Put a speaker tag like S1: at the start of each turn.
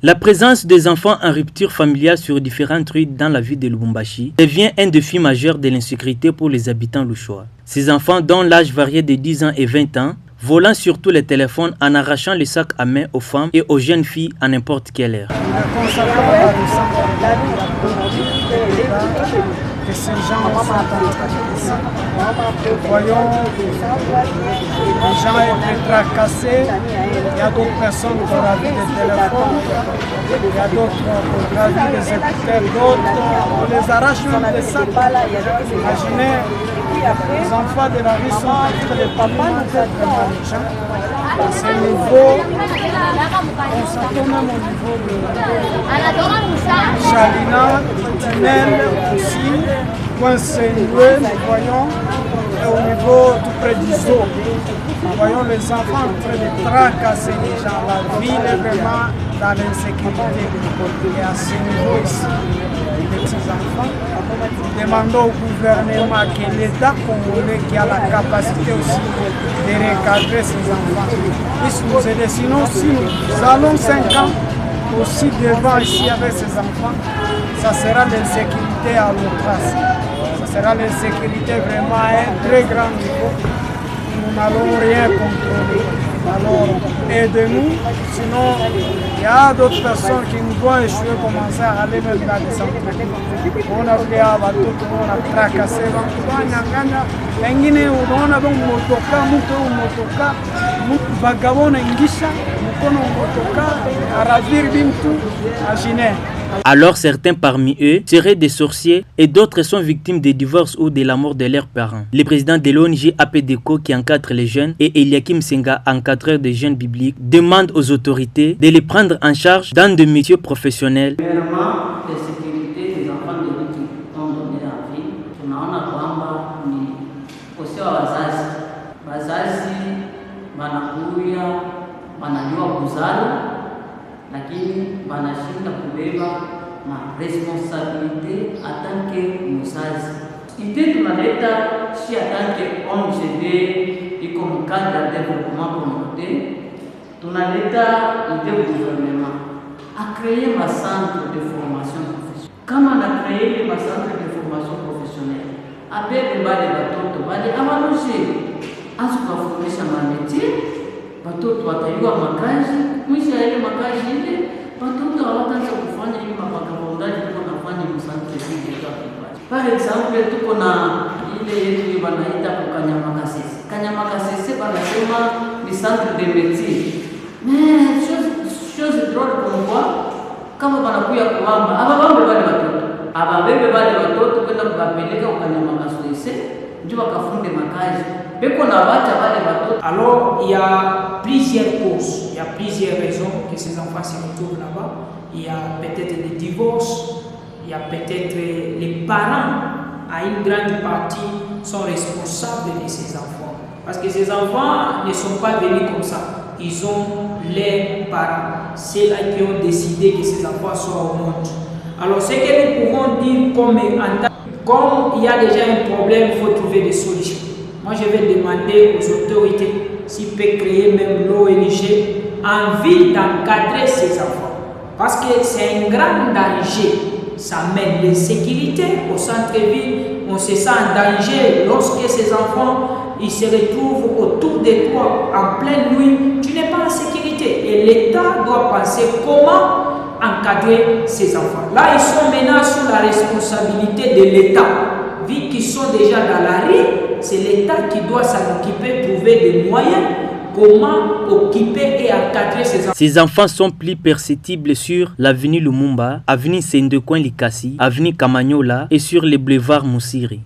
S1: La présence des enfants en rupture familiale sur différentes rues dans la ville de Lubumbashi devient un défi majeur de l'insécurité pour les habitants louchois. Ces enfants, dont l'âge variait de 10 ans et 20 ans, volant surtout les téléphones en arrachant les sacs à main aux femmes et aux jeunes filles à n'importe quelle heure.
S2: Que ces gens sont en train de voyons les gens être tracassés, il y a d'autres personnes qui ont ravi des téléphones, il y a d'autres qui ont ravi des écouteurs, d'autres on les arrache même des sacs. Imaginez, les enfants de la rue sont entre les papas, nous faisons vraiment les gens. À ce niveau, on s'attend même au niveau de Chalina, Tunnel aussi, Point Saint-Louis, nous voyons, et au niveau tout près du zoo. Nous voyons les enfants en train de tracasser les gens. La ville est vraiment dans l'insécurité. Et à ce niveau ici, les petits enfants, nous demandons au gouvernement que l'État congolais qui a la capacité aussi de recadrer ces enfants puisse nous aider. Sinon, si nous allons 5 ans aussi devant ici avec ces enfants, ça sera l'insécurité à l'outrance. Ça sera l'insécurité vraiment à un très grand niveau. Nous n'allons rien contrôler. Alors, aidez-nous, sinon il y a d'autres personnes qui nous vont échouer, commencer à aller même dans les centres. On a fait à bateau, on a tracassé, wengine unaona motoka mtu motoka vagabond ingisha mkono motoka aravir bintu agine.
S1: Alors certains parmi eux seraient des sorciers et d'autres sont victimes de divorces ou de la mort de leurs parents. Le président de l'ONG APDECO qui encadre les jeunes et Eliakim Senga, encadreur des jeunes bibliques, demandent aux autorités de les prendre en charge dans des métiers professionnels.
S3: Premièrement, la sécurité des enfants de rue qui ont donné la vie. Tunaona kwamba ni kosea wazazi. Wazazi wanakuya wanajua kuzala lakini wanashinda kubeba na responsabilité en tant que mzazi. Idée tunaleta si en tant que ONG et comme cadre de développement communautaire, tunaleta idée au gouvernement à créer un centre de formation professionnelle. Kama on a créé un centre de formation professionnelle, avec bale batoto bale abaloshe asukafundisha mamétier watoto watajua makazi, mwisho ya ile makazi ile watoto hawataanza kufanya ile mapakabondaji kama wanafanya msante hivi kwa. Par exemple tuko na ile yetu wanaita kukanyama kasese. Kanyama kasese wanasema ni centre de métier. Mais chose drôle pour moi, kama wanakuya kuamba ababambe wale watoto. Ababebe wale watoto kwenda kuwapeleka kukanyama kasese ndio wakafunde makazi.
S4: Alors, il y a plusieurs causes, il y a plusieurs raisons que ces enfants se retrouvent là-bas. Il y a peut-être des divorces, il y a peut-être les parents, à une grande partie, sont responsables de ces enfants. Parce que ces enfants ne sont pas venus comme ça. Ils ont leurs parents, ceux-là qui ont décidé que ces enfants soient au monde. Alors, ce que nous pouvons dire comme il y a déjà un problème, il faut trouver des solutions. Moi, je vais demander aux autorités s'ils peuvent créer même l'ONG envie d'encadrer ces enfants. Parce que c'est un grand danger. Ça mène l'insécurité au centre-ville. On se sent en danger lorsque ces enfants ils se retrouvent autour de toi en pleine nuit. Tu n'es pas en sécurité. Et l'État doit penser comment encadrer ces enfants. Là, ils sont maintenant sous la responsabilité de l'État. Vu qu'ils sont déjà dans la rue, c'est l'État qui doit s'en occuper, trouver des moyens, comment occuper et encadrer ces enfants.
S1: Ces enfants sont plus perceptibles sur l'avenue Lumumba, avenue Sendekouin Likasi, avenue Kamanyola et sur les boulevards Moussiri.